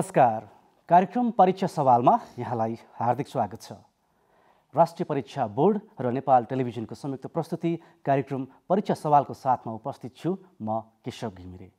नमस्कार। कार्यक्रम परीक्षा सवालमा यहाँलाई हार्दिक स्वागत छ। राष्ट्रिय परीक्षा बोर्ड र नेपाल टेलिभिजनको संयुक्त प्रस्तुति कार्यक्रम परीक्षा सवालको साथमा उपस्थित छु म केशव घिमिरे।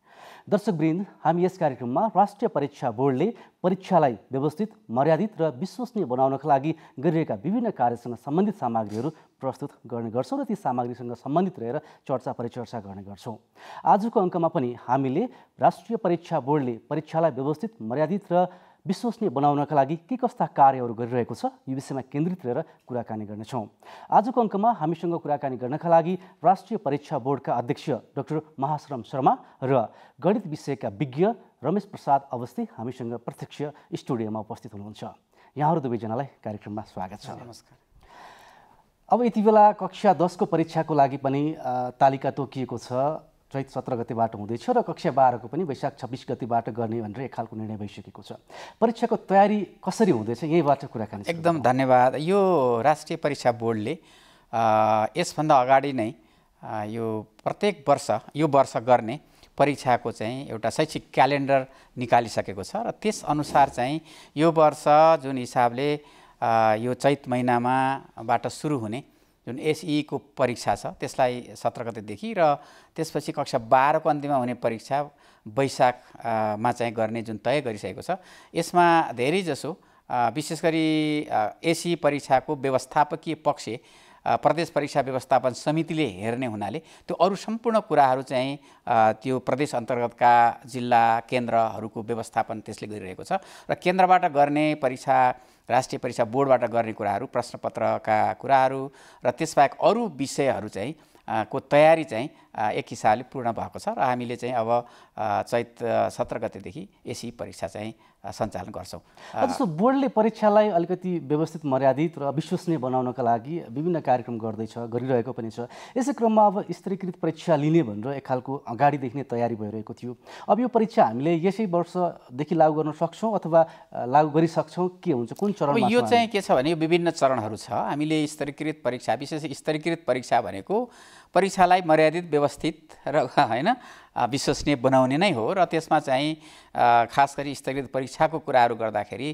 दर्शकवृन्द, हामी यस कार्यक्रममा राष्ट्रिय परीक्षा बोर्डले परीक्षालाई व्यवस्थित, मर्यादित र विश्वसनीय बनाउनका लागि गरिरहेका विभिन्न कार्यसँग सम्बन्धित सामग्रीहरू प्रस्तुत गर्ने गर्छौँ र ती सामग्रीसँग सम्बन्धित रहेर चर्चा परिचर्चा गर्ने गर्छौँ। आजको अङ्कमा पनि हामीले राष्ट्रिय परीक्षा बोर्डले परीक्षालाई व्यवस्थित, मर्यादित र विश्वसनीय बनाउनका लागि के कस्ता कार्यहरू गरिरहेको छ यो विषयमा केन्द्रित रहेर कुराकानी गर्नेछौँ। आजको अङ्कमा हामीसँग कुराकानी गर्नका लागि राष्ट्रिय परीक्षा बोर्डका अध्यक्ष डाक्टर महाश्रम शर्मा र गणित विषयका विज्ञ रमेश प्रसाद अवस्थी हामीसँग प्रत्यक्ष स्टुडियोमा उपस्थित हुनुहुन्छ। यहाँहरू दुवैजनालाई कार्यक्रममा स्वागत छ। नमस्कार। अब यति बेला कक्षा 10 को परीक्षाको लागि पनि तालिका तोकिएको छ। चैत 17 गतेबाट हुँदैछ र कक्षा 12 को पनि वैशाख 26 गतेबाट गर्ने भनेर एक खालको निर्णय भइसकेको छ। परीक्षाको तयारी कसरी हुँदैछ यहीबाट कुराकानी। एकदम धन्यवाद। यो राष्ट्रिय परीक्षा बोर्डले यसभन्दा अगाडि नै यो प्रत्येक वर्ष यो वर्ष गर्ने परीक्षाको चाहिँ एउटा शैक्षिक क्यालेन्डर निकालिसकेको छ र त्यस अनुसार चाहिँ यो वर्ष जुन हिसाबले यो चैत महिनाबाट सुरु हुने जुन एसई को परीक्षा छ त्यसलाई 17 गतेदेखि र त्यसपछि कक्षा 12 को अन्त्यमा हुने परीक्षा वैशाखमा चाहिँ गर्ने जुन तय गरिसकेको छ। यसमा धेरै जसो विशेष गरी एसई परीक्षाको व्यवस्थापकीय पक्ष प्रदेश परीक्षा व्यवस्थापन समितिले हेर्ने हुनाले त्यो अरू सम्पूर्ण कुराहरू चाहिँ त्यो प्रदेश अन्तर्गतका जिल्ला केन्द्रहरूको व्यवस्थापन त्यसले गरिरहेको छ र केन्द्रबाट गर्ने परीक्षा राष्ट्रिय परीक्षा बोर्डबाट गर्ने कुराहरू, प्रश्नपत्रका कुराहरू र त्यसबाहेक अरू विषयहरू चाहिँ को तयारी चाहिँ एक हिसाबले पूर्ण भएको छ र हामीले चाहिँ अब चैत 17 गतेदेखि एसई परीक्षा चाहिँ सञ्चालन गर्छौँ। जस्तो बोर्डले परीक्षालाई अलिकति व्यवस्थित, मर्यादित र विश्वसनीय बनाउनका लागि विभिन्न कार्यक्रम गरिरहेको पनि छ। यसै क्रममा अब स्तरीकृत परीक्षा लिने भनेर एक खालको अगाडिदेखि नै तयारी भइरहेको थियो। अब यो परीक्षा हामीले यसै वर्षदेखि लागू गर्न सक्छौँ अथवा लागू गरिसक्छौँ, के हुन्छ, कुन चरणमा? यो चाहिँ के छ भने यो विभिन्न चरणहरू छ। हामीले स्तरीकृत परीक्षा, विशेष स्तरीकृत परीक्षा भनेको परीक्षालाई मर्यादित, व्यवस्थित र हैन विश्वसनीय बनाउने नै हो र त्यसमा चाहिँ खास गरी स्तरीकृत परीक्षाको कुराहरू गर्दाखेरि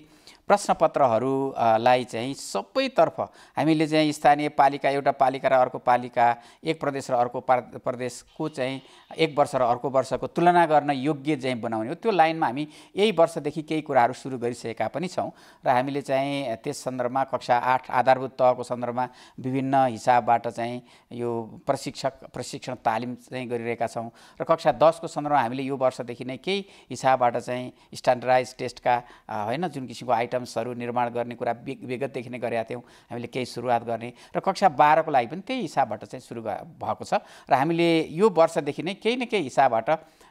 प्रश्नपत्रहरूलाई चाहिँ सबैतर्फ हामीले चाहिँ स्थानीय पालिका, एउटा पालिका र अर्को पालिका, एक प्रदेश र अर्को प्रदेशको चाहिँ एक वर्ष र अर्को वर्षको तुलना गर्न योग्य चाहिँ बनाउने हो। त्यो लाइनमा हामी यही वर्षदेखि केही कुराहरू सुरु गरिसकेका पनि छौँ र हामीले चाहिँ त्यस सन्दर्भमा कक्षा 8 आधारभूत तहको सन्दर्भमा विभिन्न हिसाबबाट चाहिँ यो प्रशिक्षण तालिम चाहिँ गरिरहेका छौँ र कक्षा 10 को सन्दर्भमा हामीले यो वर्षदेखि नै केही हिसाबबाट चाहिँ स्ट्यान्डर्डाइज टेस्टका हैन जुन किसिमको आइटम्सहरू निर्माण गर्ने कुरा विगतदेखि नै गरेका थियौँ। हामीले केही सुरुवात गर्ने र कक्षा 12 को लागि पनि त्यही हिसाबबाट चाहिँ सुरु भएको छ र हामीले यो वर्षदेखि नै केही न केही हिसाबबाट,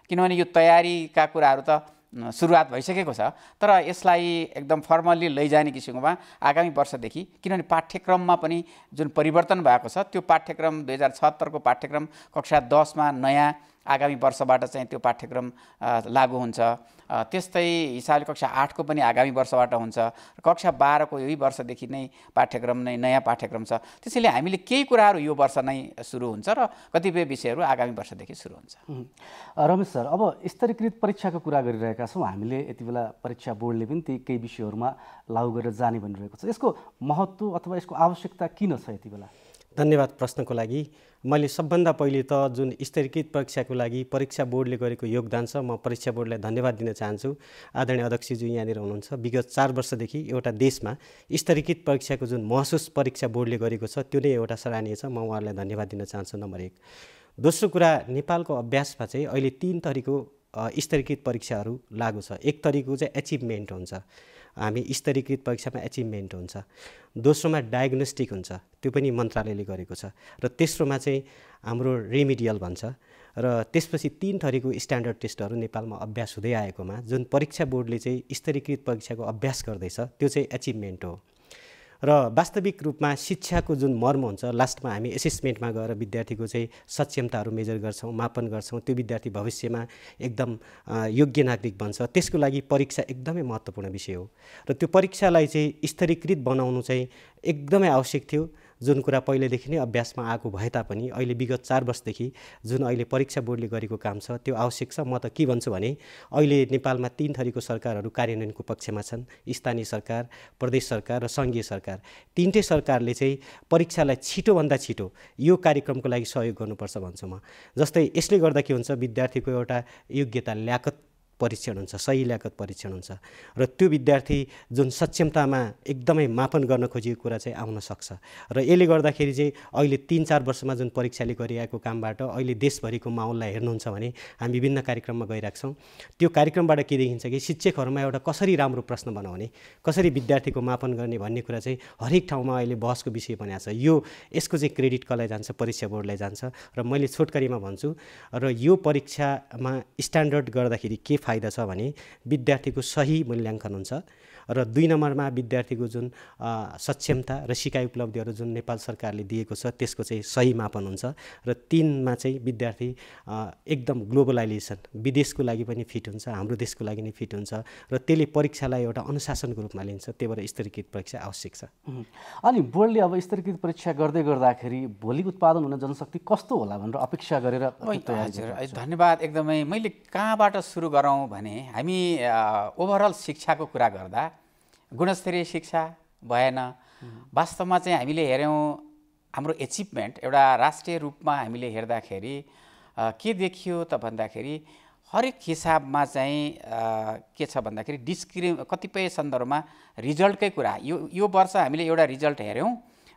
किनभने यो तयारीका कुराहरू त सुरुवात भइसकेको छ तर यसलाई एकदम फर्मल्ली लैजाने किसिममा आगामी वर्षदेखि, किनभने पाठ्यक्रममा पनि जुन परिवर्तन भएको छ त्यो पाठ्यक्रम 2076 को पाठ्यक्रम कक्षा 10 मा नयाँ आगामी वर्षबाट चाहिँ त्यो पाठ्यक्रम लागू हुन्छ। त्यस्तै हिसाबले कक्षा 8 को पनि आगामी वर्षबाट हुन्छ र कक्षा 12 को यही वर्षदेखि नै पाठ्यक्रम नै नयाँ पाठ्यक्रम छ। त्यसैले हामीले केही कुराहरू यो वर्ष नै सुरु हुन्छ र कतिपय विषयहरू आगामी वर्षदेखि सुरु हुन्छ। रमेश सर, अब स्तरीकृत परीक्षाको कुरा गरिरहेका छौँ हामीले। यति बेला परीक्षा बोर्डले पनि ती केही विषयहरूमा लागू गरेर जाने भनिरहेको छ। यसको महत्त्व अथवा यसको आवश्यकता किन छ यति बेला? धन्यवाद प्रश्नको लागि। मैले सबभन्दा पहिले त जुन स्तरीकृत परीक्षाको लागि परीक्षा बोर्डले गरेको योगदान छ, म परीक्षा बोर्डलाई धन्यवाद दिन चाहन्छु। आदरणीय अध्यक्षज्यू यहाँनिर हुनुहुन्छ। विगत 4 वर्षदेखि एउटा देशमा स्तरीकृत परीक्षाको जुन महसुस परीक्षा बोर्डले गरेको छ त्यो नै एउटा सराहनीय छ। म उहाँहरूलाई धन्यवाद दिन चाहन्छु, नम्बर 1। दोस्रो कुरा, नेपालको अभ्यासमा चाहिँ अहिले 3 थरीको स्तरीकृत परीक्षाहरू लागू छ। एक थरीको चाहिँ एचिभमेन्ट हुन्छ, हामी स्तरीकृत परीक्षामा एचिभमेन्ट हुन्छ। दोस्रोमा डायग्नोस्टिक हुन्छ, त्यो पनि मन्त्रालयले गरेको छ। र तेस्रोमा चाहिँ हाम्रो रेमिडियल भन्छ। र त्यसपछि 3 थरीको स्ट्यान्डर्ड टेस्टहरू नेपालमा अभ्यास हुँदै आएकोमा जुन परीक्षा बोर्डले चाहिँ स्तरीकृत परीक्षाको अभ्यास गर्दैछ त्यो चाहिँ एचिभमेन्ट हो। र वास्तविक रूपमा शिक्षाको जुन मर्म हुन्छ, लास्टमा हामी एसेसमेन्टमा गएर विद्यार्थीको चाहिँ सक्षमताहरू मेजर गर्छौँ, मापन गर्छौँ। त्यो विद्यार्थी भविष्यमा एकदम योग्य नागरिक बन्छ। त्यसको लागि परीक्षा एकदमै महत्त्वपूर्ण विषय हो र त्यो परीक्षालाई चाहिँ स्तरीकृत बनाउनु चाहिँ एकदमै आवश्यक थियो। जुन कुरा पहिलेदेखि नै अभ्यासमा आएको भए तापनि अहिले विगत 4 वर्षदेखि जुन अहिले परीक्षा बोर्डले गरेको काम छ त्यो आवश्यक छ। म त के भन्छु भने अहिले नेपालमा 3 थरीको सरकारहरू कार्यान्वयनको पक्षमा छन्, स्थानीय सरकार, प्रदेश सरकार र सङ्घीय सरकार। तीनटै सरकारले चाहिँ परीक्षालाई छिटोभन्दा छिटो यो कार्यक्रमको लागि सहयोग गर्नुपर्छ भन्छु म। जस्तै यसले गर्दा के हुन्छ, विद्यार्थीको एउटा योग्यता ल्याकत परीक्षण हुन्छ, सही ल्याकत परीक्षण हुन्छ र त्यो विद्यार्थी जुन सक्षमतामा एकदमै मापन गर्न खोजिएको कुरा चाहिँ आउन सक्छ। र यसले गर्दाखेरि चाहिँ अहिले 3-4 वर्षमा जुन परीक्षाले गरिरहेको कामबाट अहिले देशभरिको माहौललाई हेर्नुहुन्छ भने हामी विभिन्न कार्यक्रममा गइरहेको छौँ। त्यो कार्यक्रमबाट के देखिन्छ कि शिक्षकहरूमा एउटा कसरी राम्रो प्रश्न बनाउने, कसरी विद्यार्थीको मापन गर्ने भन्ने कुरा चाहिँ हरेक ठाउँमा अहिले बहसको विषय बनेको छ। यसको चाहिँ क्रेडिट कसलाई जान्छ? परीक्षा बोर्डलाई जान्छ। र मैले छोटकरीमा भन्छु, र यो परीक्षामा स्ट्यान्डर्ड गर्दाखेरि के फाइदा छ भने विद्यार्थीको सही मूल्याङ्कन हुन्छ र 2 नम्बरमा विद्यार्थीको जुन सक्षमता र सिकाइ उपलब्धिहरू जुन नेपाल सरकारले दिएको छ त्यसको चाहिँ सही मापन हुन्छ र 3मा चाहिँ विद्यार्थी एकदम ग्लोबलाइजेसन, विदेशको लागि पनि फिट हुन्छ, हाम्रो देशको लागि पनि फिट हुन्छ र त्यसले परीक्षालाई एउटा अनुशासनको रूपमा लिन्छ। त्यही भएर स्तरीकृत परीक्षा आवश्यक छ। अनि बोर्डले अब स्तरीकृत परीक्षा गर्दै गर्दाखेरि भोलि उत्पादन हुने जनशक्ति कस्तो होला भनेर अपेक्षा गरेर धन्यवाद। एकदमै मैले कहाँबाट सुरु गरौँ भने हामी ओभरअल शिक्षाको कुरा गर्दा गुणस्तरीय शिक्षा भएन। वास्तवमा चाहिँ हामीले हेऱ्यौँ हाम्रो एचिभमेन्ट एउटा राष्ट्रिय रूपमा हामीले हेर्दाखेरि के देखियो त भन्दाखेरि हरेक हिसाबमा चाहिँ के छ भन्दाखेरि कतिपय सन्दर्भमा रिजल्टकै कुरा यो वर्ष हामीले एउटा रिजल्ट हेऱ्यौँ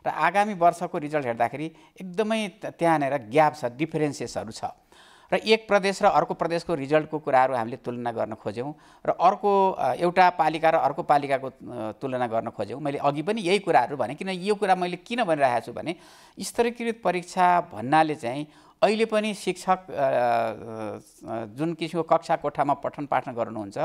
र आगामी वर्षको रिजल्ट हेर्दाखेरि एकदमै त्यहाँनिर ग्याप छ, डिफरेन्सेसहरू छ र एक प्रदेश र अर्को प्रदेशको रिजल्टको कुराहरू हामीले तुलना गर्न खोज्यौँ र अर्को एउटा पालिका र अर्को पालिकाको तुलना गर्न खोज्यौँ। मैले अघि पनि यही कुराहरू भने, किन यो कुरा मैले किन भनिरहेको छु भने स्तरीकृत परीक्षा भन्नाले चाहिँ अहिले पनि शिक्षक जुन किसिमको कक्षा कोठामा पठन पाठन गर्नुहुन्छ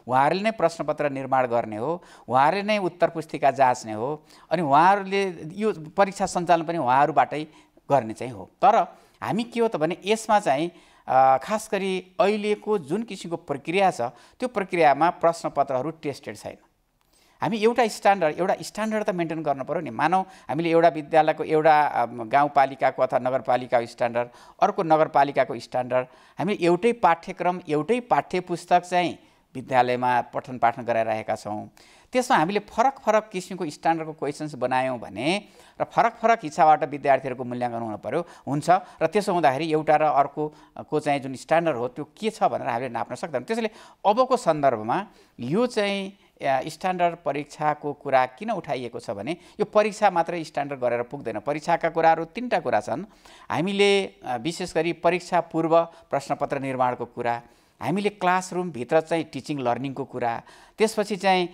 उहाँहरूले नै प्रश्नपत्र निर्माण गर्ने हो, उहाँहरूले नै उत्तर पुस्तिका जाँच्ने हो, अनि उहाँहरूले यो परीक्षा सञ्चालन पनि उहाँहरूबाटै गर्ने चाहिँ हो। तर हामी के हो त भने यसमा चाहिँ खास गरी अहिलेको जुन किसिमको प्रक्रिया छ त्यो प्रक्रियामा प्रश्नपत्रहरू टेस्टेड छैन। हामी एउटा स्ट्यान्डर्ड त मेन्टेन गर्न पर्यो नि। मानौँ हामीले एउटा विद्यालयको एउटा गाउँपालिकाको अथवा नगरपालिकाको स्ट्यान्डर्ड, अर्को नगरपालिकाको स्ट्यान्डर्ड, हामीले एउटै पाठ्यक्रम एउटै पाठ्यपुस्तक चाहिँ विद्यालयमा पठन पाठन गराइरहेका छौँ। त्यसमा हामीले फरक किसिमको स्ट्यान्डर्डको क्वेसन्स बनायौँ भने र फरक हिसाबबाट विद्यार्थीहरूको मूल्याङ्कन हुन्छ र त्यसो हुँदाखेरि एउटा र अर्कोको चाहिँ जुन स्ट्यान्डर्ड हो त्यो के छ भनेर हामीले नाप्न सक्दैनौँ। त्यसैले अबको सन्दर्भमा यो चाहिँ स्ट्यान्डर्ड परीक्षाको कुरा किन उठाइएको छ भने यो परीक्षा मात्रै स्ट्यान्डर्ड गरेर पुग्दैन। परीक्षाका कुराहरू 3टा कुरा छन्। हामीले विशेष गरी परीक्षा पूर्व प्रश्नपत्र निर्माणको कुरा, हामीले क्लासरुमभित्र चाहिँ टिचिङ लर्निङको कुरा, त्यसपछि चाहिँ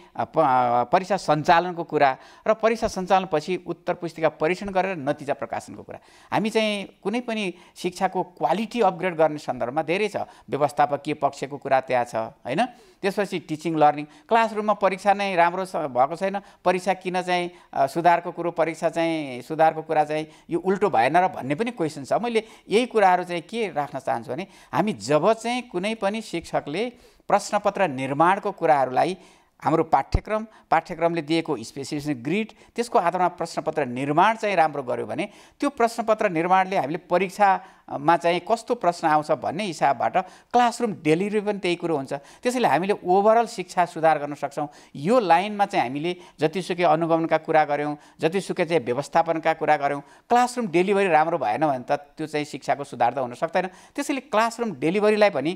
परीक्षा सञ्चालनको कुरा र परीक्षा सञ्चालनपछि उत्तर पुस्तिका परीक्षण गरेर नतिजा प्रकाशनको कुरा। हामी चाहिँ कुनै पनि शिक्षाको क्वालिटी अपग्रेड गर्ने सन्दर्भमा धेरै छ। व्यवस्थापकीय पक्षको कुरा त्यहाँ छ हैन। त्यसपछि टिचिङ लर्निङ, क्लासरुममा परीक्षा नै राम्रो भएको छैन, परीक्षा किन चाहिँ सुधारको परीक्षा चाहिँ सुधारको कुरा चाहिँ यो उल्टो भएन र भन्ने पनि क्वेसन छ। मैले यही कुराहरू चाहिँ के राख्न चाहन्छु भने हामी जब चाहिँ कुनै पनि शिक्षकले प्रश्नपत्र निर्माणको कुराहरूलाई हाम्रो पाठ्यक्रमले दिएको स्पेसिफिकेसन ग्रिड त्यसको आधारमा प्रश्नपत्र निर्माण चाहिँ राम्रो गर्यो भने त्यो प्रश्नपत्र निर्माणले हामीले परीक्षामा चाहिँ कस्तो प्रश्न आउँछ भन्ने हिसाबबाट क्लासरुम डेलिभरी पनि त्यही कुरो हुन्छ। त्यसैले हामीले ओभरअल शिक्षा सुधार गर्न सक्छौँ। यो लाइनमा चाहिँ हामीले जतिसुकै अनुगमनका कुरा गऱ्यौँ, जतिसुकै चाहिँ व्यवस्थापनका कुरा गऱ्यौँ, क्लासरुम डेलिभरी राम्रो भएन भने त त्यो चाहिँ शिक्षाको सुधार त हुन सक्दैन। त्यसैले क्लासरुम डेलिभरीलाई पनि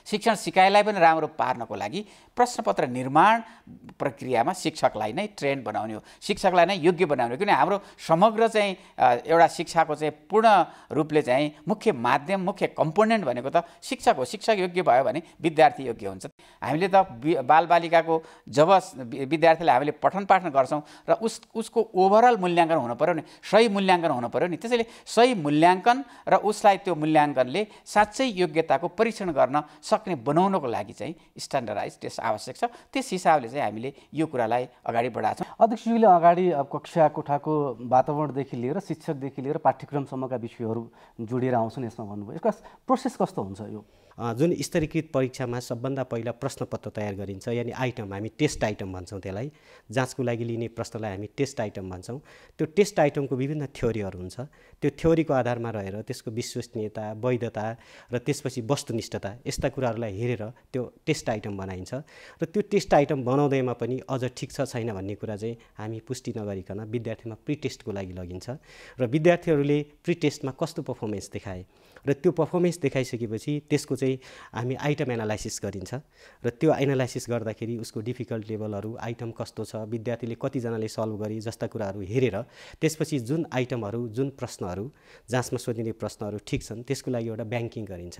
शिक्षण सिकाइलाई पनि राम्रो पार्नको लागि प्रश्नपत्र निर्माण प्रक्रियामा शिक्षकलाई नै ट्रेन बनाउने हो, शिक्षकलाई नै योग्य बनाउने हो। किन हाम्रो समग्र चाहिँ एउटा शिक्षाको चाहिँ पूर्ण रूपले चाहिँ मुख्य माध्यम, मुख्य कम्पोनेन्ट भनेको त शिक्षक हो। शिक्षक योग्य भयो भने विद्यार्थी योग्य हुन्छ। हामीले त बालबालिकाको जब विद्यार्थीलाई हामीले पठन पाठन गर्छौँ र उसको ओभरअल मूल्याङ्कन हुनु पर्यो नि, सही मूल्याङ्कन हुनु पर्यो नि। त्यसैले सही मूल्याङ्कन र उसलाई त्यो मूल्याङ्कनले साँच्चै योग्यताको परीक्षण गर्न सक्ने बनाउनको लागि चाहिँ स्ट्यान्डर्डाइज टेस्ट आवश्यक छ। त्यस हिसाबले चाहिँ हामीले यो कुरालाई अगाडि बढाएको छौँ। अध्यक्षजीले अगाडि कक्षा कोठाको वातावरणदेखि लिएर शिक्षकदेखि लिएर पाठ्यक्रमसम्मका विषयहरू जोडिएर आउँछन् यसमा भन्नुभयो। यसका प्रोसेस कस्तो हुन्छ? यो जुन स्तरीकृत परीक्षामा सबभन्दा पहिला प्रश्नपत्र तयार गरिन्छ, यानि आइटम, हामी टेस्ट आइटम भन्छौँ त्यसलाई, जाँचको लागि लिने प्रश्नलाई हामी टेस्ट आइटम भन्छौँ। त्यो टेस्ट आइटमको विभिन्न थ्योरीहरू हुन्छ। त्यो थ्योरीको आधारमा रहेर त्यसको विश्वसनीयता, वैधता र त्यसपछि वस्तुनिष्ठता यस्ता कुराहरूलाई हेरेर त्यो टेस्ट आइटम बनाइन्छ। र त्यो टेस्ट आइटम बनाउँदैमा पनि अझ ठिक छ छैन भन्ने कुरा चाहिँ हामी पुष्टि नगरिकन विद्यार्थीमा प्री टेस्टको लागि लगिन्छ र विद्यार्थीहरूले प्री टेस्टमा कस्तो पर्फर्मेन्स देखाए र त्यो पर्फर्मेन्स देखाइसकेपछि त्यसको चाहिँ हामी आइटम एनालाइसिस गरिन्छ र त्यो एनालाइसिस गर्दाखेरि उसको डिफिकल्ट लेभलहरू, आइटम कस्तो छ, विद्यार्थीले कतिजनाले सल्भ गरे जस्ता कुराहरू हेरेर त्यसपछि जुन आइटमहरू, जुन प्रश्नहरू जाँचमा सोधिने प्रश्नहरू ठिक छन् त्यसको लागि एउटा ब्याङ्किङ गरिन्छ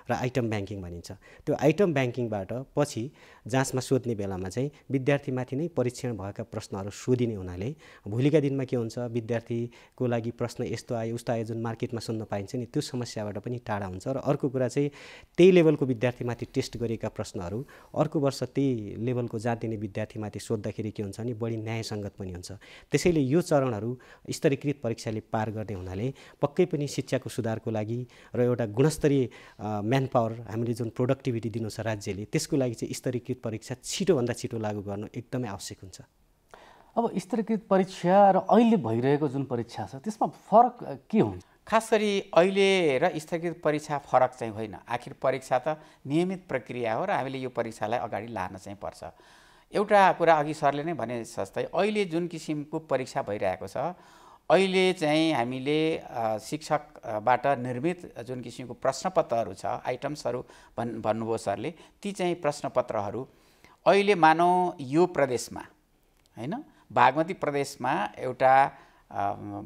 र आइटम ब्याङ्किङ भनिन्छ। त्यो आइटम ब्याङ्किङबाट पछि जाँचमा सोध्ने बेलामा चाहिँ विद्यार्थीमाथि नै परीक्षण भएका प्रश्नहरू सोधिने हुनाले भोलिका दिनमा के हुन्छ, विद्यार्थीको लागि प्रश्न यस्तो आयो उस्तो आयो जुन मार्केटमा सुन्न पाइन्छ नि, त्यो समस्याबाट पनि टाढा हुन्छ। र अर्को कुरा चाहिँ त्यही लेभलको विद्यार्थीमाथि टेस्ट गरेका प्रश्नहरू अर्को वर्ष त्यही लेभलको जाँच दिने विद्यार्थीमाथि सोद्धाखेरि के हुन्छ भने बढी न्यायसङ्गत पनि हुन्छ। त्यसैले यो चरणहरू स्तरीकृत परीक्षाले पार गर्ने हुनाले पक्कै पनि शिक्षाको सुधारको लागि र एउटा गुणस्तरीय म्यान पावर हामीले जुन प्रोडक्टिभिटी दिनु छ राज्यले, त्यसको लागि चाहिँ स्तरीकृत परीक्षा छिटोभन्दा छिटो लागू गर्नु एकदमै आवश्यक हुन्छ। अब स्तरीकृत परीक्षा र अहिले भइरहेको जुन परीक्षा छ त्यसमा फरक के हुन्छ? खास गरी अहिले र स्तरीकृत परीक्षा फरक चाहिँ होइन। आखिर परीक्षा त नियमित प्रक्रिया हो र हामीले यो परीक्षालाई अगाडि लान चाहिँ पर्छ। एउटा कुरा अघि सरले नै भने जस्तै अहिले जुन किसिमको परीक्षा भइरहेको छ, अहिले चाहिँ हामीले शिक्षकबाट निर्मित जुन किसिमको प्रश्नपत्रहरू छ, आइटम्सहरू भन्नुभयो सरले, ती चाहिँ प्रश्नपत्रहरू अहिले मानौँ यो प्रदेशमा हैन, बागमती प्रदेशमा एउटा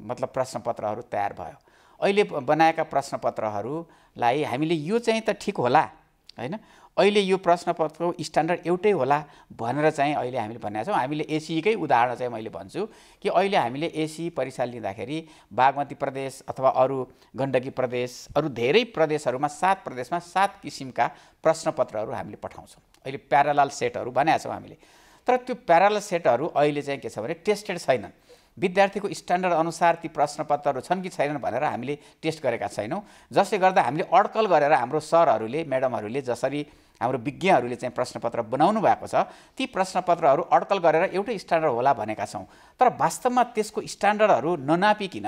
मतलब प्रश्नपत्रहरू तयार भयो। अहिले बनाएका प्रश्नपत्रहरूलाई हामीले यो चाहिँ त ठिक होला हैन, अहिले यो प्रश्नपत्रको स्ट्यान्डर्ड एउटै होला भनेर चाहिँ अहिले हामीले भनेका छौँ। हामीले एसीकै उदाहरण चाहिँ मैले भन्छु कि अहिले हामीले एसी परीक्षा लिँदाखेरि बागमती प्रदेश अथवा अरू गण्डकी प्रदेश, अरू धेरै प्रदेशहरूमा 7 प्रदेशमा 7 किसिमका प्रश्नपत्रहरू हामीले पठाउँछौँ। अहिले प्यारालल सेटहरू भनेका छौँ हामीले। तर त्यो प्यारालल सेटहरू अहिले चाहिँ के छ भने टेस्टेड छैनन्। विद्यार्थीको स्ट्यान्डर्ड अनुसार ती प्रश्नपत्रहरू छन् कि छैनन् भनेर हामीले टेस्ट गरेका छैनौँ। जसले गर्दा हामीले अड्कल गरेर हाम्रो सरहरूले, म्याडमहरूले जसरी हाम्रो विज्ञहरूले चाहिँ प्रश्नपत्र बनाउनु भएको छ, ती प्रश्नपत्रहरू अड्कल गरेर एउटै स्ट्यान्डर्ड होला भनेका छौँ। तर वास्तवमा त्यसको स्ट्यान्डर्डहरू ननापिकन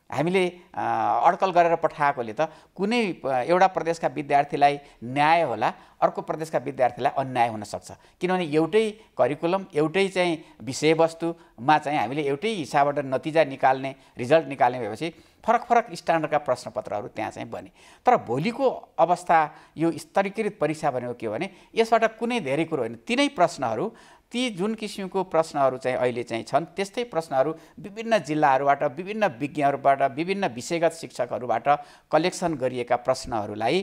हामीले अड्कल गरेर पठाएकोले त कुनै एउटा प्रदेशका विद्यार्थीलाई न्याय होला, अर्को प्रदेशका विद्यार्थीलाई अन्याय हुन सक्छ। किनभने एउटै करिकुलम, एउटै चाहिँ विषयवस्तुमा चाहिँ हामीले एउटै हिसाबबाट नतिजा निकाल्ने, रिजल्ट निकाल्ने भएपछि फरक फरक स्ट्यान्डर्डका प्रश्नपत्रहरू त्यहाँ चाहिँ बने। तर भोलिको अवस्था यो स्तरीकृत परीक्षा भनेको के हो भने यसबाट कुनै धेरै कुरो होइन, तिनै प्रश्नहरू, ती जुन किसिमको प्रश्नहरू चाहिँ अहिले चाहिँ छन् त्यस्तै प्रश्नहरू विभिन्न जिल्लाहरूबाट, विभिन्न विज्ञहरूबाट, विभिन्न विषयगत शिक्षकहरूबाट कलेक्सन गरिएका प्रश्नहरूलाई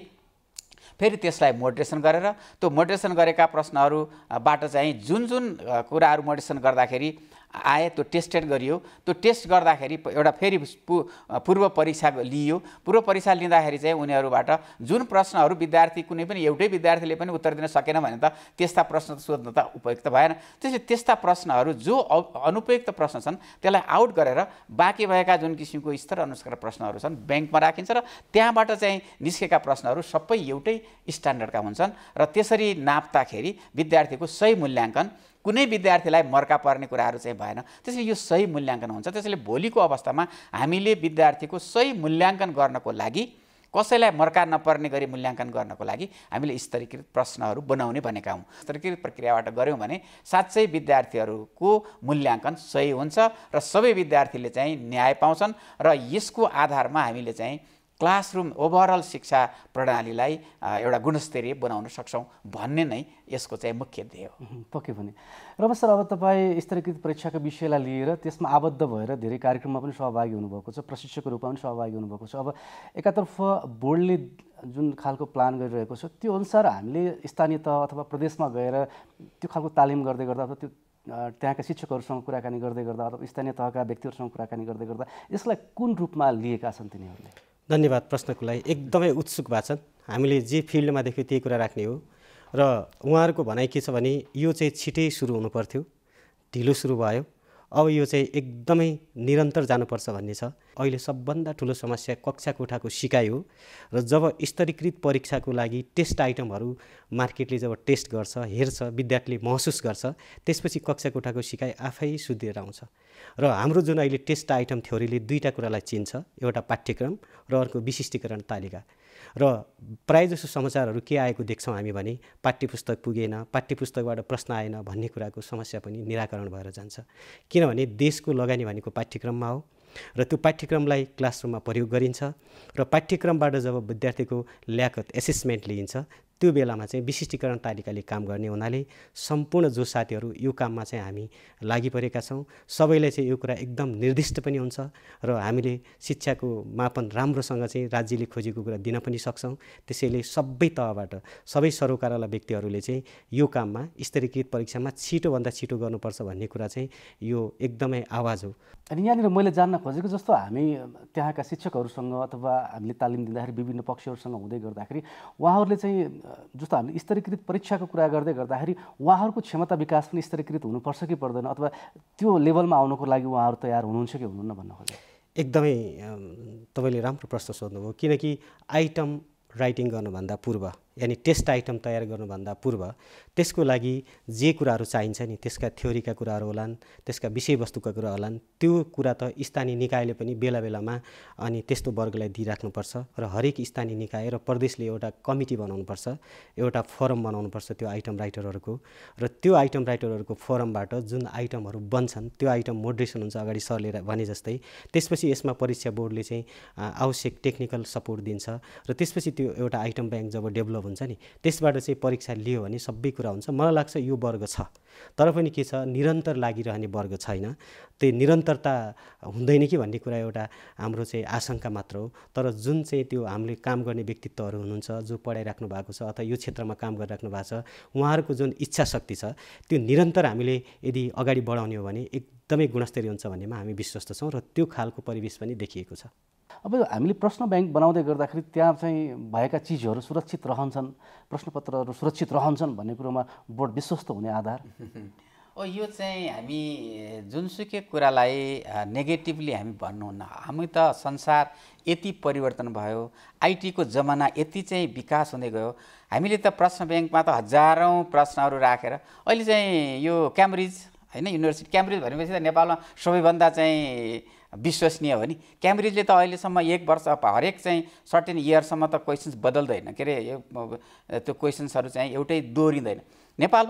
फेरि त्यसलाई मोडरेसन गरेर त्यो मोडरेसन गरेका प्रश्नहरूबाट चाहिँ जुन जुन कुराहरू मोडरेसन गर्दाखेरि आए त्यो टेस्टेड गरियो। त्यो टेस्ट गर्दाखेरि एउटा फेरि पूर्व परीक्षा लिइयो। पूर्व परीक्षा लिँदाखेरि चाहिँ उनीहरूबाट जुन प्रश्नहरू विद्यार्थी, कुनै पनि एउटै विद्यार्थीले पनि उत्तर दिन सकेन भने त त्यस्ता प्रश्न सोध्न त उपयुक्त भएन। त्यसले त्यस्ता प्रश्नहरू जो अनुपयुक्त प्रश्न छन् त्यसलाई आउट गरेर बाँकी भएका जुन किसिमको स्तर अनुसार प्रश्नहरू छन् ब्याङ्कमा राखिन्छ र त्यहाँबाट चाहिँ निस्केका प्रश्नहरू सबै एउटै स्ट्यान्डर्डका हुन्छन् र त्यसरी नाप्दाखेरि विद्यार्थीको सही मूल्याङ्कन, कुनै विद्यार्थीलाई मर्का पर्ने कुराहरू चाहिँ भएन। त्यसैले यो सही मूल्याङ्कन हुन्छ। त्यसैले भोलिको अवस्थामा हामीले विद्यार्थीको सही मूल्याङ्कन गर्नको लागि, कसैलाई मर्का नपर्ने गरी मूल्याङ्कन गर्नको लागि हामीले स्तरीकृत प्रश्नहरू बनाउने भनेका हौँ। स्तरीकृत प्रक्रियाबाट गऱ्यौँ भने साँच्चै विद्यार्थीहरूको मूल्याङ्कन सही हुन्छ र सबै विद्यार्थीले चाहिँ न्याय पाउँछन् र यसको आधारमा हामीले चाहिँ क्लासरुम ओभरअल शिक्षा प्रणालीलाई एउटा गुणस्तरीय बनाउन सक्छौँ भन्ने नै यसको चाहिँ मुख्य ध्येय हो। पक्कै पनि। रमेश सर, अब तपाईँ स्तरीकृत परीक्षाको विषयलाई लिएर त्यसमा आबद्ध भएर धेरै कार्यक्रममा पनि सहभागी हुनुभएको छ, प्रशिक्षकको रूपमा पनि सहभागी हुनुभएको छ। अब एकातर्फ बोर्डले जुन खालको प्लान गरिरहेको छ त्यो अनुसार हामीले स्थानीय तह अथवा प्रदेशमा गएर त्यो खालको तालिम गर्दै गर्दा अथवा त्यो त्यहाँका शिक्षकहरूसँग कुराकानी गर्दै गर्दा अथवा स्थानीय तहका व्यक्तिहरूसँग कुराकानी गर्दै गर्दा यसलाई कुन रूपमा लिएका छन् तिनीहरूले? धन्यवाद प्रश्नको लागि। एकदमै उत्सुक भएको छन्। हामीले जे फिल्डमा देख्यौँ त्यही कुरा राख्ने हो र उहाँहरूको भनाइ के छ भने यो चाहिँ छिटै सुरु हुनुपर्थ्यो, ढिलो सुरु भयो। अब यो चाहिँ एकदमै निरन्तर जानुपर्छ भन्ने छ। अहिले सबभन्दा ठुलो समस्या कक्षा कोठाको सिकाइ हो र जब स्तरीकृत परीक्षाको लागि टेस्ट आइटमहरू मार्केटले जब टेस्ट गर्छ, हेर्छ, विद्यार्थीले महसुस गर्छ, त्यसपछि कक्षा कोठाको सिकाइ आफै सुध्रिएर आउँछ। र हाम्रो जुन अहिले टेस्ट आइटम थ्योरीले दुईवटा कुरालाई चिन्छ, एउटा पाठ्यक्रम र अर्को विशिष्टीकरण तालिका। र प्रायःजसो समाचारहरू के आएको देख्छौँ हामी भने पाठ्यपुस्तक पुगेन, पाठ्यपुस्तकबाट प्रश्न आएन भन्ने कुराको समस्या पनि निराकरण भएर जान्छ। किनभने देशको लगानी भनेको पाठ्यक्रममा हो र त्यो पाठ्यक्रमलाई क्लासरुममा प्रयोग गरिन्छ र पाठ्यक्रमबाट जब विद्यार्थीको ल्याकत एसेसमेन्ट लिइन्छ त्यो बेलामा चाहिँ विशिष्टीकरण तालिकाले काम गर्ने हुनाले सम्पूर्ण जो साथीहरू यो काममा चाहिँ हामी लागिपरेका छौँ सबैलाई चाहिँ यो कुरा एकदम निर्दिष्ट पनि हुन्छ र हामीले शिक्षाको मापन राम्रोसँग चाहिँ राज्यले खोजेको कुरा दिन पनि सक्छौँ। त्यसैले सबै तहबाट सबै सरोकारवाला व्यक्तिहरूले चाहिँ यो काममा स्तरीकृत परीक्षामा छिटोभन्दा छिटो गर्नुपर्छ भन्ने कुरा चाहिँ यो एकदमै आवाज हो। अनि यहाँनिर मैले जान्न खोजेको जस्तो हामी त्यहाँका शिक्षकहरूसँग अथवा हामीले तालिम दिँदाखेरि विभिन्न पक्षहरूसँग हुँदै गर्दाखेरि उहाँहरूले चाहिँ जस्तो हामीले स्तरीकृत परीक्षाको कुरा गर्दै गर्दाखेरि उहाँहरूको क्षमता विकास पनि स्तरीकृत हुनुपर्छ कि पर्दैन, अथवा त्यो लेभलमा आउनको लागि उहाँहरू तयार हुनुहुन्छ कि हुनुहुन्न भन्न खोजेँ। एकदमै तपाईँले राम्रो प्रश्न सोध्नुभयो, किनकि आइटम राइटिङ गर्नुभन्दा पूर्व यानि टेस्ट आइटम तयार गर्नुभन्दा पूर्व त्यसको लागि जे कुराहरू चाहिन्छ नि त्यसका थ्योरीका कुराहरू होलान्, त्यसका विषयवस्तुका कुरा होलान्, त्यो कुरा त स्थानीय निकायले पनि बेला बेलामा अनि त्यस्तो वर्गलाई दिइराख्नुपर्छ र हरेक स्थानीय निकाय र प्रदेशले एउटा कमिटी बनाउनुपर्छ, एउटा फोरम बनाउनुपर्छ त्यो आइटम राइटरहरूको, र त्यो आइटम राइटरहरूको फोरमबाट जुन आइटमहरू बन्छन् त्यो आइटम मोडरेसन हुन्छ अगाडि सरले भने जस्तै। त्यसपछि यसमा परीक्षा बोर्डले चाहिँ आवश्यक टेक्निकल सपोर्ट दिन्छ र त्यसपछि त्यो एउटा आइटम ब्याङ्क जब डेभलप हुन्छ नि त्यसबाट चाहिँ परीक्षा लियो भने सबै कुरा हुन्छ। मलाई लाग्छ यो वर्ग छ, तर पनि के छ निरन्तर लागिरहने वर्ग छैन, त्यो निरन्तरता हुँदैन कि भन्ने कुरा एउटा हाम्रो चाहिँ आशंका मात्र हो। तर जुन चाहिँ त्यो हामीले काम गर्ने व्यक्तित्वहरू हुनुहुन्छ जो पढाइराख्नु भएको छ अथवा यो क्षेत्रमा काम गरिराख्नु भएको छ उहाँहरूको जुन इच्छा शक्ति छ त्यो निरन्तर हामीले यदि अगाडि बढाउने हो भने एकदमै गुणस्तरीय हुन्छ भन्नेमा हामी विश्वस्त छौँ र त्यो खालको परिवेश पनि देखिएको छ। अब हामीले प्रश्न ब्याङ्क बनाउँदै गर्दाखेरि त्यहाँ चाहिँ भएका चिजहरू सुरक्षित रहन्छन्, प्रश्नपत्रहरू सुरक्षित रहन्छन् भन्ने कुरोमा बोर्ड विश्वस्त हुने आधार यो चाहिँ हामी जुनसुकै कुरालाई नेगेटिभली हामी भन्नुहुन्न। हामी त संसार यति परिवर्तन भयो, आइटीको जमाना यति चाहिँ विकास हुँदै गयो, हामीले त प्रश्न ब्याङ्कमा त हजारौँ प्रश्नहरू राखेर अहिले चाहिँ यो क्याम्ब्रिज होइन युनिभर्सिटी क्याम्ब्रिज भनेपछि त नेपालमा सबैभन्दा चाहिँ विश्वसनीय हो नि। क्याम्ब्रिजले त अहिलेसम्म 1 वर्ष हरेक चाहिँ सर्टेन इयरसम्म त क्वेसन्स बदल्दैन, के अरे त्यो क्वेसन्सहरू चाहिँ एउटै दोहोरिँदैन। नेपालमा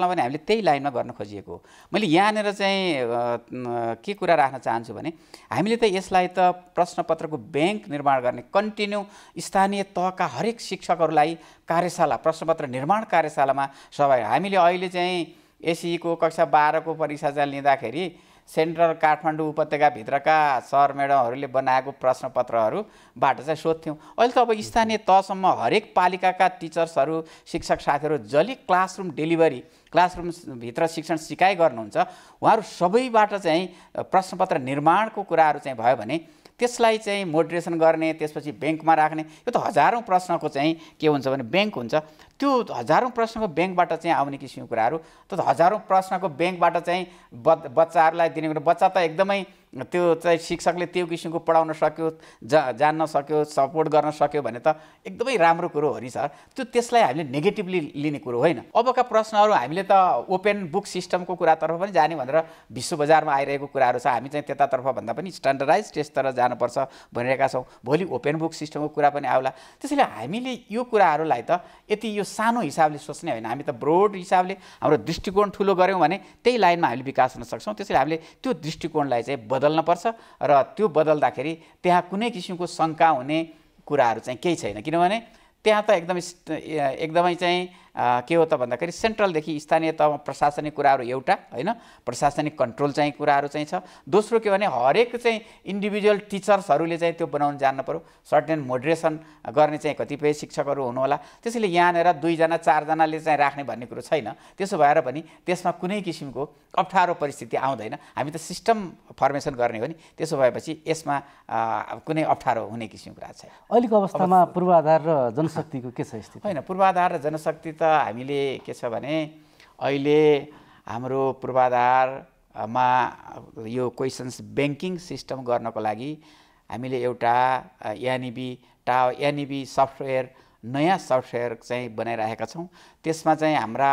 पनि हामीले त्यही लाइनमा गर्न खोजिएको हो। मैले यहाँनिर चाहिँ के कुरा राख्न चाहन्छु भने हामीले त यसलाई त प्रश्नपत्रको ब्याङ्क निर्माण गर्ने कन्टिन्यू स्थानीय तहका हरेक शिक्षकहरूलाई कार्यशाला प्रश्नपत्र निर्माण कार्यशालामा सहभागी। हामीले अहिले चाहिँ एसईको कक्षा 12 को परीक्षा चाहिँ लिँदाखेरि सेन्ट्रल काठमाडौँ उपत्यकाभित्रका सर म्याडमहरूले बनाएको प्रश्नपत्रहरूबाट चाहिँ सोध्थ्यौँ। अहिले त अब स्थानीय तहसम्म हरेक पालिकाका टिचर्सहरू शिक्षक साथीहरू जसले क्लासरुम डेलिभरी क्लासरुमभित्र शिक्षण सिकाइ गर्नुहुन्छ उहाँहरू सबैबाट चाहिँ प्रश्नपत्र निर्माणको कुराहरू चाहिँ भयो भने त्यसलाई चाहिँ मोडरेसन गर्ने, त्यसपछि ब्याङ्कमा राख्ने, यो त हजारौँ प्रश्नको चाहिँ के हुन्छ भने ब्याङ्क हुन्छ। त्यो हजारौँ प्रश्नको ब्याङ्कबाट चाहिँ आउने किसिमको कुराहरू त हजारौँ प्रश्नको ब्याङ्कबाट चाहिँ बच्चाहरूलाई दिने कुरा, बच्चा त एकदमै त्यो चाहिँ शिक्षकले त्यो किसिमको पढाउन सक्यो, जान्न सक्यो, सपोर्ट गर्न सक्यो भने त एकदमै राम्रो कुरो हो नि सर। त्यसलाई हामीले नेगेटिभली लिने कुरो होइन। अबका प्रश्नहरू हामीले त ओपन बुक सिस्टमको कुरातर्फ पनि जाने भनेर विश्व बजारमा आइरहेको कुराहरू छ। हामी चाहिँ त्यतातर्फ भन्दा पनि स्ट्यान्डर्डाइज टेस्टतिर जानुपर्छ भनिरहेका छौँ। भोलि ओपन बुक सिस्टमको कुरा पनि आउला। त्यसैले हामीले यो कुराहरूलाई त यति यो सानो हिसाबले सोच्ने होइन, हामी त ब्रोड हिसाबले हाम्रो दृष्टिकोण ठुलो गऱ्यौँ भने त्यही लाइनमा हामीले विकास गर्न सक्छौँ। त्यसैले हामीले त्यो दृष्टिकोणलाई चाहिँ बदल्न पर्छ र त्यो बदल्दाखेरि त्यहाँ कुनै किसिमको शङ्का हुने कुराहरू चाहिँ केही छैन। किनभने त्यहाँ त एकदमै चाहिँ के हो त भन्दाखेरि सेन्ट्रलदेखि स्थानीय तहमा प्रशासनिक कुराहरू एउटा होइन, प्रशासनिक कन्ट्रोल चाहिँ कुराहरू चाहिँ छ। दोस्रो के भने हरेक चाहिँ इन्डिभिजुअल टिचर्सहरूले चाहिँ त्यो बनाउन जान्नु पर्यो, सर्टेन मोडरेसन गर्ने चाहिँ कतिपय शिक्षकहरू हुनु होला। त्यसैले यहाँनिर 2 जना 4 जनाले चाहिँ राख्ने भन्ने कुरो छैन। त्यसो भएर पनि त्यसमा कुनै किसिमको अप्ठ्यारो परिस्थिति आउँदैन। हामी त सिस्टम फर्मेसन गर्ने हो नि, त्यसो भएपछि यसमा कुनै अप्ठ्यारो हुने किसिमको कुरा छैन। अहिलेको अवस्थामा पूर्वाधार र जनशक्तिको के छ स्थिति? होइन, पूर्वाधार र जनशक्ति त हामीले के छ भने अहिले हाम्रो पूर्वाधार मा यो क्वेसन्स ब्याङ्किङ सिस्टम गर्नको लागि हामीले एउटा एनइबी सफ्टवेयर नयाँ सफ्टवेयर चाहिँ बनाइरहेका छौँ। त्यसमा चाहिँ हाम्रा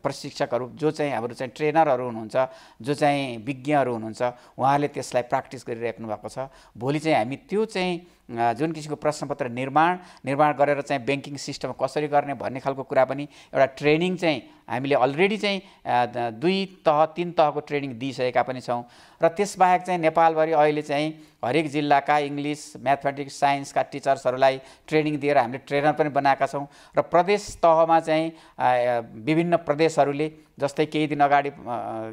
प्रशिक्षकहरू जो चाहिँ हाम्रो चाहिँ ट्रेनरहरू हुनुहुन्छ, जो चाहिँ विज्ञहरू हुनुहुन्छ, उहाँहरूले त्यसलाई प्र्याक्टिस गरिराख्नु भएको छ। भोलि चाहिँ हामी त्यो चाहिँ जुन किसिमको प्रश्नपत्र निर्माण गरेर चाहिँ ब्याङ्किङ सिस्टम कसरी गर्ने भन्ने खालको कुरा पनि एउटा ट्रेनिङ चाहिँ हामीले अलरेडी चाहिँ 2 तह 3 तहको ट्रेनिङ दिइसकेका पनि छौँ। र त्यसबाहेक चाहिँ नेपालभरि अहिले चाहिँ हरेक जिल्लाका इङ्ग्लिस, म्याथमेटिक्स, साइन्सका टिचर्सहरूलाई ट्रेनिङ दिएर हामीले ट्रेनर पनि बनाएका छौँ। र प्रदेश तहमा चाहिँ विभिन्न प्रदेशहरूले जस्तै केही दिन अगाडि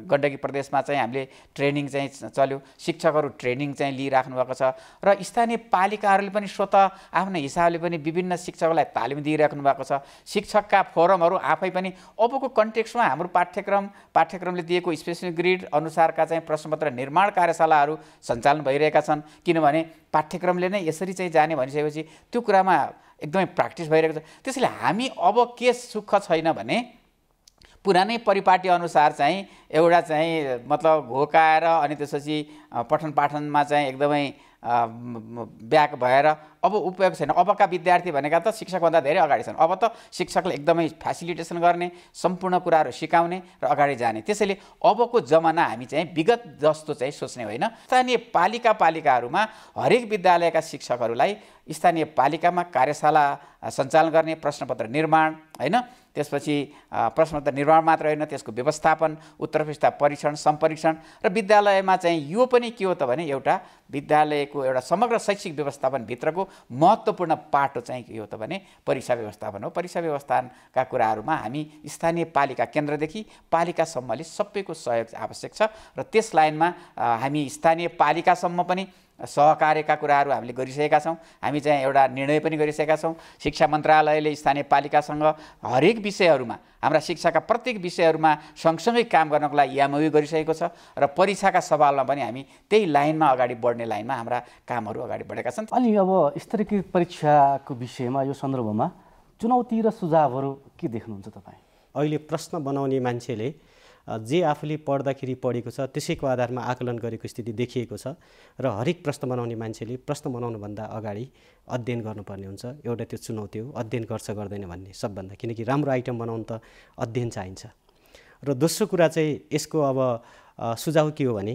गण्डकी प्रदेशमा चाहिँ हामीले ट्रेनिङ चाहिँ चल्यो, शिक्षकहरू ट्रेनिङ चाहिँ लिइराख्नु भएको छ। र स्थानीय पालिकाहरूले पनि स्वतः आफ्नो हिसाबले पनि विभिन्न शिक्षकलाई तालिम दिइराख्नु भएको छ। शिक्षकका फोरमहरू आफै पनि अबको कन्टेक्स्टमा हाम्रो पाठ्यक्रमले दिएको स्पेसिफिक ग्रिड अनुसारका चाहिँ प्रश्नपत्र निर्माण कार्यशालाहरू सञ्चालन भइरहेका छन्। किनभने पाठ्यक्रमले नै यसरी चाहिँ जाने भनिसकेपछि त्यो कुरामा एकदमै प्र्याक्टिस भइरहेको छ। त्यसैले हामी अब के सुख छैन भने पुरानै परिपाटी अनुसार चाहिँ एउटा चाहिँ मतलब घोकाएर अनि त्यसपछि पठन पाठनमा चाहिँ एकदमै ब्याक भएर अब उपयोग छैन। अबका विद्यार्थी भनेका त शिक्षकभन्दा धेरै अगाडि छन्। अब त शिक्षकले एकदमै फेसिलिटेसन गर्ने, सम्पूर्ण कुराहरू सिकाउने र अगाडि जाने। त्यसैले अबको जमाना हामी चाहिँ विगत जस्तो चाहिँ सोच्ने होइन। स्थानीय पालिकाहरूमा हरेक विद्यालयका शिक्षकहरूलाई स्थानीय पालिकामा कार्यशाला सञ्चालन गर्ने, प्रश्नपत्र निर्माण होइन, त्यसपछि प्रश्नपत्र निर्माण मात्र होइन, त्यसको व्यवस्थापन, उत्तरपुस्तिका परीक्षण, सम्परीक्षण र विद्यालयमा चाहिँ यो पनि के हो त भने एउटा विद्यालयको एउटा समग्र शैक्षिक व्यवस्थापनभित्रको महत्त्वपूर्ण पाटो चाहिँ के हो त भने परीक्षा व्यवस्थापन हो। परीक्षा व्यवस्थापनका कुराहरूमा हामी स्थानीय पालिका केन्द्रदेखि पालिकासम्मले सबैको सहयोग आवश्यक छ। र त्यस लाइनमा हामी स्थानीय पालिकासम्म पनि सहकार्यका कुराहरू हामीले गरिसकेका छौँ। हामी चाहिँ एउटा निर्णय पनि गरिसकेका छौँ। शिक्षा मन्त्रालयले स्थानीय पालिकासँग हरेक विषयहरूमा, हाम्रा शिक्षाका प्रत्येक विषयहरूमा सँगसँगै काम गर्नको लागि MOU गरिसकेको छ। र परीक्षाका सवालमा पनि हामी त्यही लाइनमा अगाडि बढ्ने लाइनमा हाम्रा कामहरू अगाडि बढेका छन्। अनि अब स्तरीकृत परीक्षाको विषयमा यो सन्दर्भमा चुनौती र सुझावहरू के देख्नुहुन्छ तपाईँ? अहिले प्रश्न बनाउने मान्छेले जे आफूले पढ्दाखेरि पढेको छ त्यसैको आधारमा आकलन गरेको स्थिति देखिएको छ। र हरेक प्रश्न बनाउने मान्छेले प्रश्न बनाउनुभन्दा अगाडि अध्ययन गर्नुपर्ने हुन्छ। एउटा त्यो चुनौती हो, अध्ययन गर्छ गर्दैन भन्ने सबभन्दा, किनकि राम्रो आइटम बनाउनु त अध्ययन चाहिन्छ। र दोस्रो कुरा चाहिँ यसको अब सुझाव के हो भने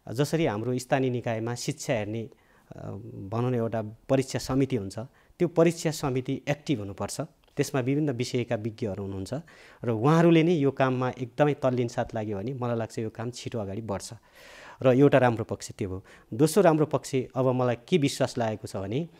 जसरी हाम्रो स्थानीय निकायमा शिक्षा हेर्ने भनौँ न एउटा परीक्षा समिति हुन्छ, त्यो परीक्षा समिति एक्टिभ हुनुपर्छ। त्यसमा विभिन्न विषयका विज्ञहरू हुनुहुन्छ र उहाँहरूले नै यो काममा एकदमै तल्लीन साथ लाग्यो भने मलाई लाग्छ यो काम छिटो अगाडि बढ्छ। र एउटा राम्रो पक्ष त्यो हो। दोस्रो राम्रो पक्ष अब मलाई के विश्वास लागेको छ भने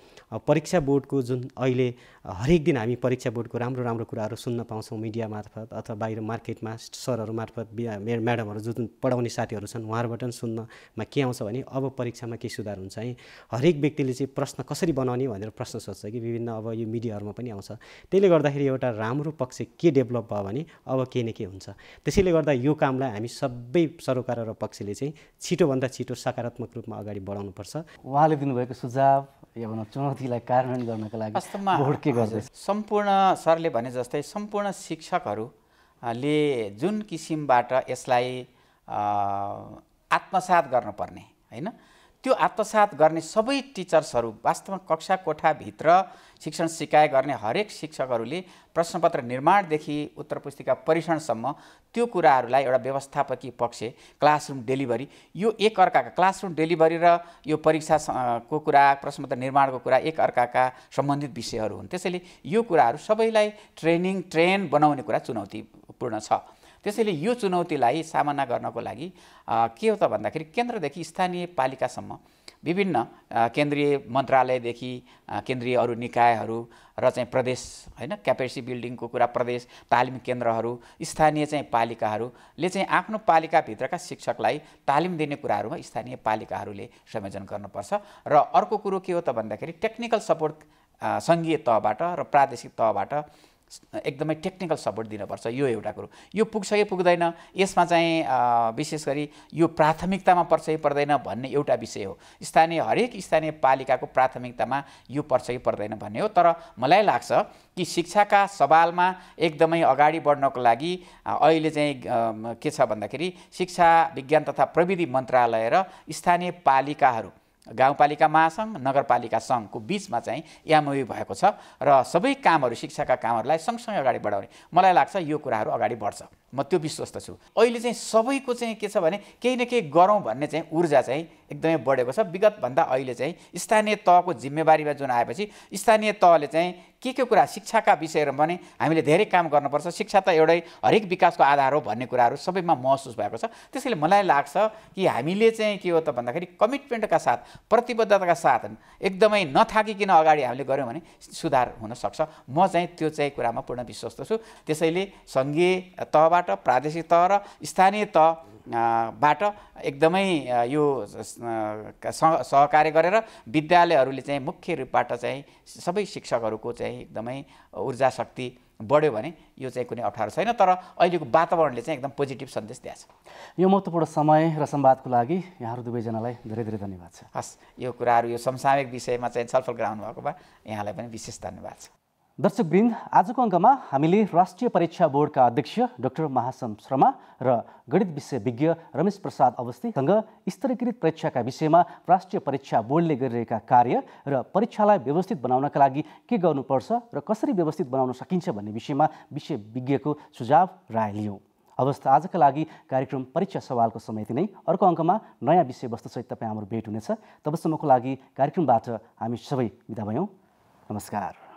परीक्षा बोर्डको जुन अहिले हरेक दिन हामी परीक्षा बोर्डको राम्रो कुराहरू सुन्न पाउँछौँ मिडिया मार्फत अथवा बाहिर मार्केटमा सरहरू मार्फत म्याडमहरू जुन पढाउने साथीहरू छन् उहाँहरूबाट सुन्नमा के आउँछ भने अब परीक्षामा के सुधार हुन्छ है। हरेक व्यक्तिले चाहिँ प्रश्न कसरी बनाउने भनेर प्रश्न सोध्छ कि विभिन्न अब यो मिडियाहरूमा पनि आउँछ। त्यसले गर्दाखेरि एउटा राम्रो पक्ष के डेभलप भयो भने अब केही न केही हुन्छ। त्यसैले गर्दा यो कामलाई हामी सबै सरोकार र पक्षले चाहिँ छिटोभन्दा छिटो सकारात्मक रूपमा अगाडि बढाउनुपर्छ। उहाँले दिनुभएको सुझाव या भनौँ चुनौतीलाई कार्यान्वयन गर्नका लागि वास्तवमा बोर्ड के गर्दैछ? सम्पूर्ण सरले भने जस्तै सम्पूर्ण शिक्षकहरूले जुन किसिमबाट यसलाई आत्मसात गर्नुपर्ने होइन, त्यो आत्मसात गर्ने सबै टिचर्सहरू वास्तवमा कक्षा कोठाभित्र शिक्षण सिकाइ गर्ने हरेक शिक्षकहरूले प्रश्नपत्र निर्माणदेखि उत्तर पुस्तिका परीक्षणसम्म त्यो कुराहरूलाई एउटा व्यवस्थापकीय पक्ष, क्लासरुम डेलिभरी, यो एकअर्काका क्लासरुम डेलिभरी र यो परीक्षाको कुरा, प्रश्नपत्र निर्माणको कुरा एकअर्काका सम्बन्धित विषयहरू हुन्। त्यसैले यो कुराहरू सबैलाई ट्रेन बनाउने कुरा चुनौतीपूर्ण छ। त्यसैले यो चुनौतीलाई सामना गर्नको लागि के हो त भन्दाखेरि केन्द्रदेखि स्थानीय पालिकासम्म विभिन्न केन्द्रीय मन्त्रालयदेखि केन्द्रीय अरू निकायहरू र चाहिँ प्रदेश होइन, क्यापेसिटी बिल्डिङको कुरा प्रदेश, तालिम केन्द्रहरू, स्थानीय चाहिँ पालिकाहरूले चाहिँ आफ्नो पालिकाभित्रका शिक्षकलाई तालिम दिने कुराहरूमा स्थानीय पालिकाहरूले संयोजन गर्नुपर्छ। र अर्को कुरो के हो त भन्दाखेरि टेक्निकल सपोर्ट सङ्घीय तहबाट र प्रादेशिक तहबाट एकदमै टेक्निकल सपोर्ट दिनुपर्छ। यो एउटा कुरो। यो पुग्छ कि पुग्दैन, यसमा चाहिँ विशेष गरी यो प्राथमिकतामा पर्छ कि पर्दैन भन्ने एउटा विषय हो। हरेक स्थानीय पालिकाको प्राथमिकतामा यो पर्छ कि पर्दैन भन्ने हो। तर मलाई लाग्छ कि शिक्षाका सवालमा एकदमै अगाडि बढ्नको लागि अहिले चाहिँ के छ भन्दाखेरि शिक्षा विज्ञान तथा प्रविधि मन्त्रालय र स्थानीय पालिकाहरू, गाउँपालिका महासङ्घ, नगरपालिका सङ्घको बिचमा चाहिँ एमओयू भएको छ र सबै कामहरू, शिक्षाका कामहरूलाई सँगसँगै अगाडि बढाउने। मलाई लाग्छ यो कुराहरू अगाडि बढ्छ, म त्यो विश्वस्त छु। अहिले चाहिँ सबैको चाहिँ के छ भने केही न केही गरौँ भन्ने चाहिँ ऊर्जा चाहिँ एकदमै बढेको छ। विगतभन्दा अहिले चाहिँ स्थानीय तहको जिम्मेवारीमा जुन आएपछि स्थानीय तहले चाहिँ के कुरा शिक्षाका विषयहरूमा पनि हामीले धेरै काम गर्नुपर्छ, शिक्षा त एउटै हरेक विकासको आधार हो भन्ने कुराहरू सबैमा महसुस भएको छ। त्यसैले मलाई लाग्छ कि हामीले चाहिँ के हो त भन्दाखेरि कमिटमेन्टका साथ, प्रतिबद्धताका साथ एकदमै नथाकिकन अगाडि हामीले गऱ्यौँ भने सुधार हुन सक्छ। म चाहिँ त्यो चाहिँ कुरामा पूर्ण विश्वस्त छु। त्यसैले सङ्घीय तहबाट, प्रादेशिक तह र स्थानीय तहबाट एकदमै यो सहकार्य गरेर विद्यालयहरूले चाहिँ मुख्य रूपबाट चाहिँ सबै शिक्षकहरूको चाहिँ एकदमै ऊर्जा शक्ति बढ्यो भने यो चाहिँ कुनै अप्ठ्यारो छैन। तर अहिलेको वातावरणले चाहिँ एकदम पोजिटिभ सन्देश दिएको छ। यो महत्त्वपूर्ण समय र संवादको लागि यहाँहरू दुवैजनालाई धेरै धेरै धन्यवाद छ। हस्, यो कुराहरू यो समसामयिक विषयमा चाहिँ छलफल गराउनु भएको भए यहाँलाई पनि विशेष धन्यवाद छ। दर्शकवृन्द, आजको अङ्कमा हामीले राष्ट्रिय परीक्षा बोर्डका अध्यक्ष डाक्टर महासम शर्मा र गणित विषयविज्ञ रमेश प्रसाद अवस्थीसँग स्तरीकृत परीक्षाका विषयमा राष्ट्रिय परीक्षा बोर्डले गरिरहेका कार्य र परीक्षालाई व्यवस्थित बनाउनका लागि के गर्नुपर्छ र कसरी व्यवस्थित बनाउन सकिन्छ भन्ने विषयमा विषयविज्ञको सुझाव राय लियौँ। हवस्, आजका लागि कार्यक्रम परीक्षा सवालको समय यति नै। अर्को अङ्कमा नयाँ विषयवस्तुसहित तपाईँ हाम्रो भेट हुनेछ। तबसम्मको लागि कार्यक्रमबाट हामी सबै बिदा भयौँ। नमस्कार।